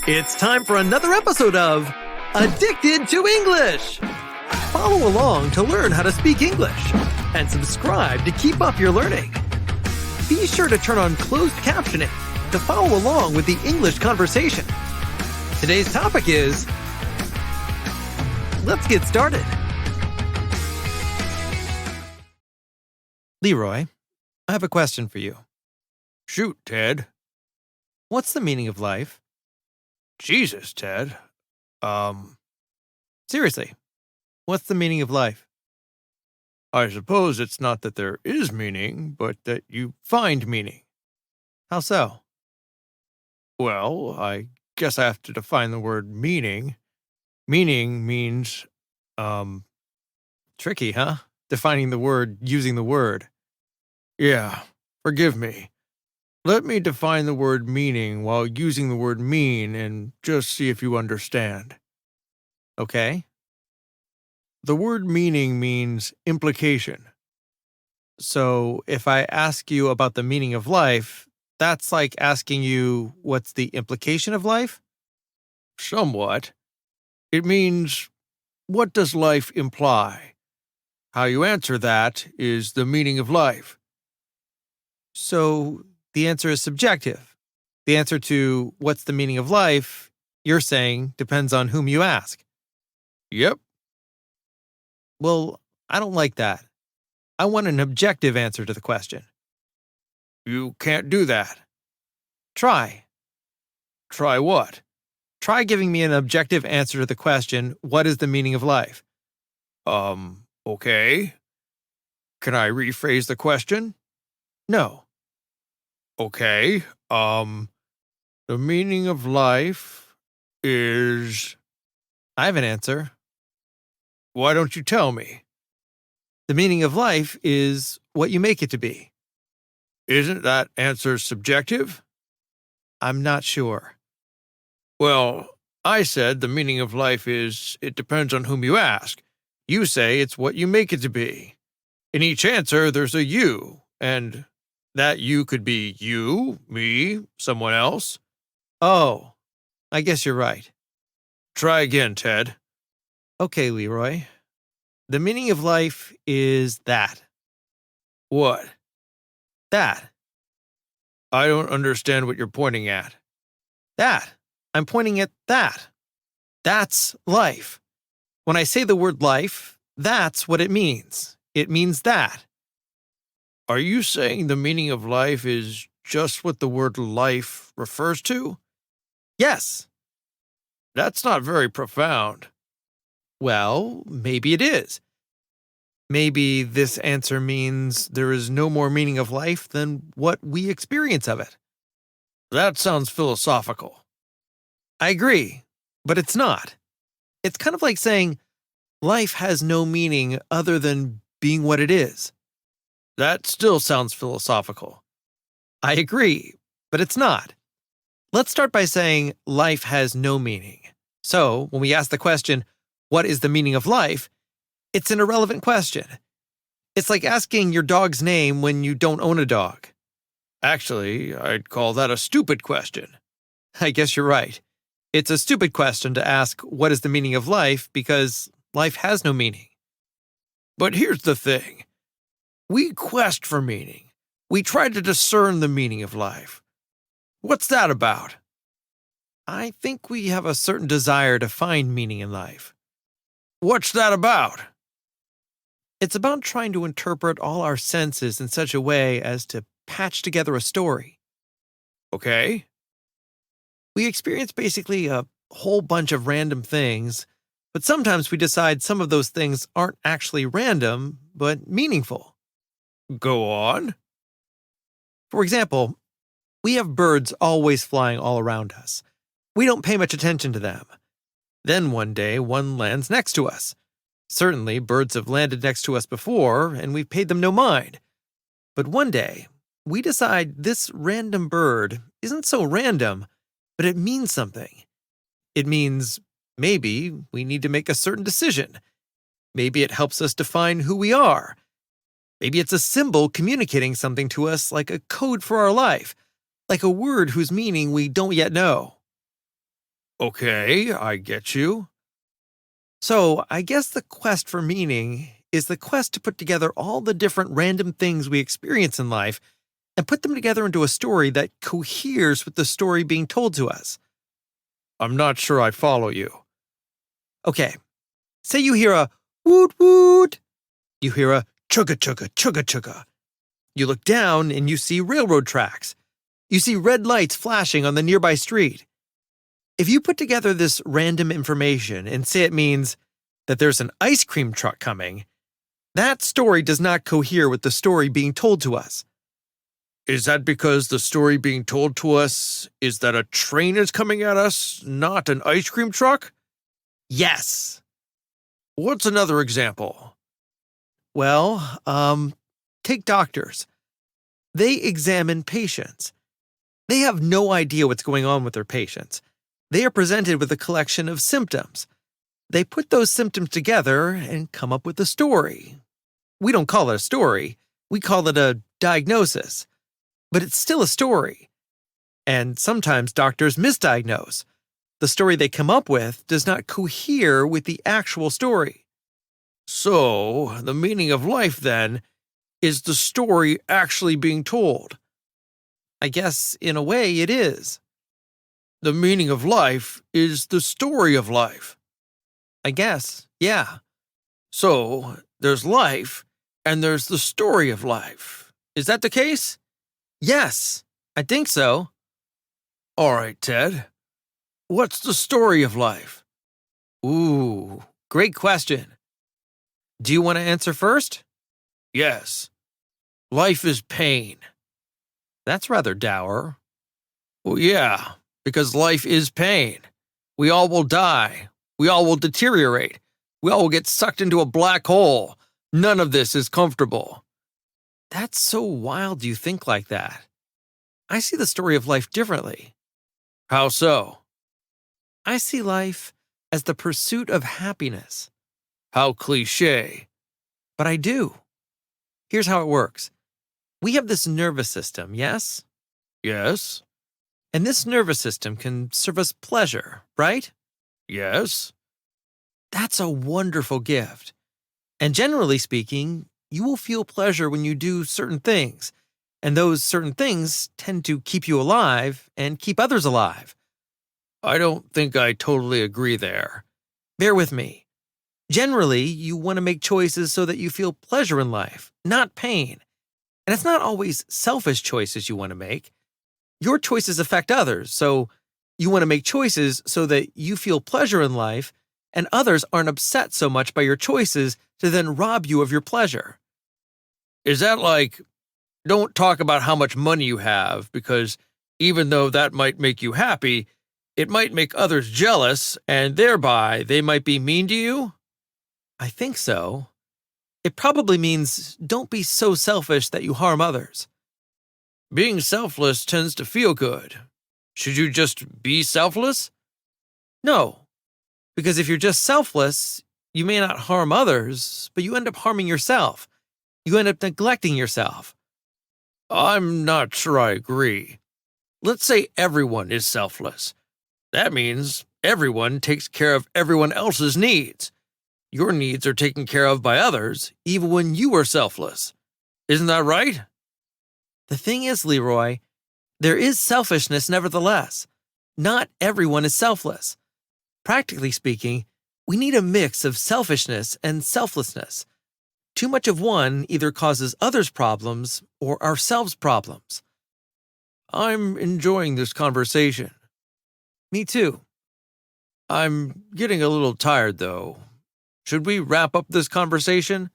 It's time for another episode of Addicted to English. Follow along to learn how to speak English and subscribe to keep up your learning. Be sure to turn on closed captioning to follow along with the English conversation. Today's topic is... Let's get started. Leroy, I have a question for you. Shoot, Ted. What's the meaning of life? Jesus, Ted. Seriously, what's the meaning of life? I suppose it's not that there is meaning, but that you find meaning. How so? Well, I guess I have to define the word meaning. Meaning means, Tricky, huh? Defining the word using the word. Yeah, forgive me. Let me define the word meaning while using the word mean and just see if you understand. Okay. The word meaning means implication. So if I ask you about the meaning of life, that's like asking you what's the implication of life? Somewhat. It means, what does life imply? How you answer that is the meaning of life. So the answer is subjective. The answer to what's the meaning of life, you're saying, depends on whom you ask. Yep. Well, I don't like that. I want an objective answer to the question. You can't do that. Try. Try what? Try giving me an objective answer to the question, what is the meaning of life? Okay. Can I rephrase the question? No. Okay. The meaning of life is... I have an answer. Why don't you tell me? The meaning of life is what you make it to be. Isn't that answer subjective? I'm not sure. Well, I said the meaning of life is, it depends on whom you ask. You say it's what you make it to be. In each answer, there's a you, and that you could be you, me, someone else. Oh, I guess you're right. Try again, Ted. Okay, Leroy. The meaning of life is that. What? That. I don't understand what you're pointing at. That. I'm pointing at that. That's life. When I say the word life, that's what it means. It means that. Are you saying the meaning of life is just what the word life refers to? Yes. That's not very profound. Well, maybe it is. Maybe this answer means there is no more meaning of life than what we experience of it. That sounds philosophical. I agree, but it's not. It's kind of like saying life has no meaning other than being what it is. That still sounds philosophical. I agree, but it's not. Let's start by saying life has no meaning. So, when we ask the question, what is the meaning of life? It's an irrelevant question. It's like asking your dog's name when you don't own a dog. Actually, I'd call that a stupid question. I guess you're right. It's a stupid question to ask what is the meaning of life because life has no meaning. But here's the thing. We quest for meaning. We try to discern the meaning of life. What's that about? I think we have a certain desire to find meaning in life. What's that about? It's about trying to interpret all our senses in such a way as to patch together a story. Okay. We experience basically a whole bunch of random things, but sometimes we decide some of those things aren't actually random, but meaningful. Go on. For example, we have birds always flying all around us. We don't pay much attention to them. Then one day, one lands next to us. Certainly, birds have landed next to us before, and we've paid them no mind. But one day, we decide this random bird isn't so random, but it means something. It means maybe we need to make a certain decision. Maybe it helps us define who we are. Maybe it's a symbol communicating something to us like a code for our life, like a word whose meaning we don't yet know. Okay, I get you. So, I guess the quest for meaning is the quest to put together all the different random things we experience in life and put them together into a story that coheres with the story being told to us. I'm not sure I follow you. Okay, say you hear a woot woot, you hear a chugga chugga chugga chugga. You look down and you see railroad tracks. You see red lights flashing on the nearby street. If you put together this random information and say it means that there's an ice cream truck coming, that story does not cohere with the story being told to us. Is that because the story being told to us is that a train is coming at us, not an ice cream truck? Yes. What's another example? Well, take doctors. They examine patients. They have no idea what's going on with their patients. They are presented with a collection of symptoms. They put those symptoms together and come up with a story. We don't call it a story, we call it a diagnosis. But it's still a story. And sometimes doctors misdiagnose. The story they come up with does not cohere with the actual story. So, the meaning of life, then, is the story actually being told? I guess, in a way, it is. The meaning of life is the story of life. I guess, yeah. So, there's life, and there's the story of life. Is that the case? Yes, I think so. All right, Ted. What's the story of life? Ooh, great question. Do you want to answer first? Yes. Life is pain. That's rather dour. Well, yeah, because life is pain. We all will die. We all will deteriorate. We all will get sucked into a black hole. None of this is comfortable. That's so wild you think like that. I see the story of life differently. How so? I see life as the pursuit of happiness. How cliché. But I do. Here's how it works. We have this nervous system, yes? Yes. And this nervous system can serve us pleasure, right? Yes. That's a wonderful gift. And generally speaking, you will feel pleasure when you do certain things. And those certain things tend to keep you alive and keep others alive. I don't think I totally agree there. Bear with me. Generally, you want to make choices so that you feel pleasure in life, not pain. And it's not always selfish choices you want to make. Your choices affect others, so you want to make choices so that you feel pleasure in life and others aren't upset so much by your choices to then rob you of your pleasure. Is that like, don't talk about how much money you have, because even though that might make you happy, it might make others jealous, and thereby they might be mean to you? I think so. It probably means don't be so selfish that you harm others. Being selfless tends to feel good. Should you just be selfless? No, because if you're just selfless, you may not harm others, but you end up harming yourself. You end up neglecting yourself. I'm not sure I agree. Let's say everyone is selfless. That means everyone takes care of everyone else's needs. Your needs are taken care of by others, even when you are selfless. Isn't that right? The thing is, Leroy, there is selfishness nevertheless. Not everyone is selfless. Practically speaking, we need a mix of selfishness and selflessness. Too much of one either causes others problems or ourselves problems. I'm enjoying this conversation. Me too. I'm getting a little tired, though. Should we wrap up this conversation?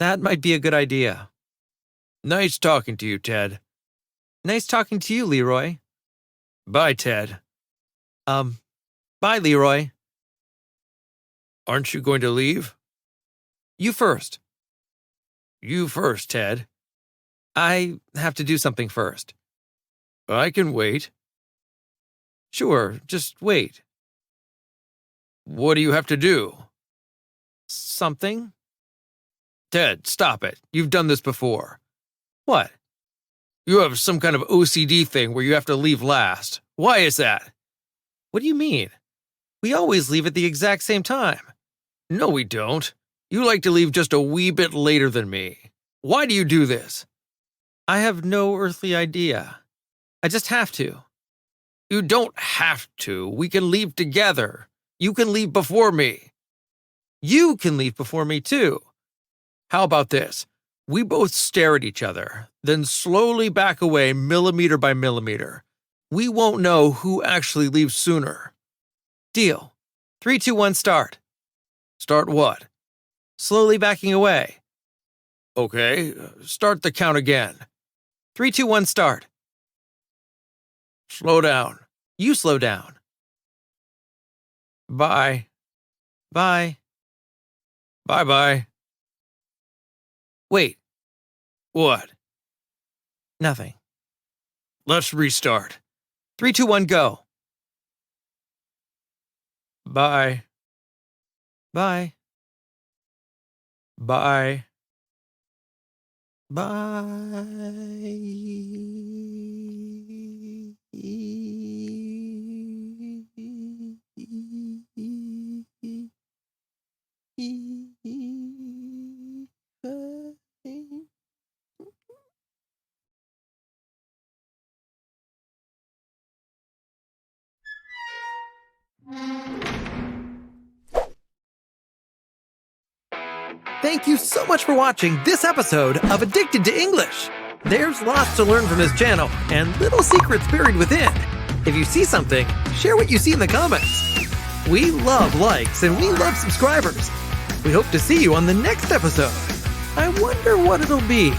That might be a good idea. Nice talking to you, Ted. Nice talking to you, Leroy. Bye, Ted. Bye, Leroy. Aren't you going to leave? You first. You first, Ted. I have to do something first. I can wait. Sure, just wait. What do you have to do? Something? Ted, stop it. You've done this before. What? You have some kind of OCD thing where you have to leave last. Why is that? What do you mean? We always leave at the exact same time. No, we don't. You like to leave just a wee bit later than me. Why do you do this? I have no earthly idea. I just have to. You don't have to. We can leave together. You can leave before me. You can leave before me, too. How about this? We both stare at each other, then slowly back away millimeter by millimeter. We won't know who actually leaves sooner. Deal. 3, 2, 1, start. Start what? Slowly backing away. Okay, start the count again. 3, 2, 1, start. Slow down. You slow down. Bye. Bye. Bye-bye. Wait. What? Nothing. Let's restart. 3, 2, 1, go. Bye. Bye. Bye. Thank you so much for watching this episode of Addicted to English. There's lots to learn from this channel and little secrets buried within. If you see something, share what you see in the comments. We love likes and we love subscribers. We hope to see you on the next episode. I wonder what it'll be.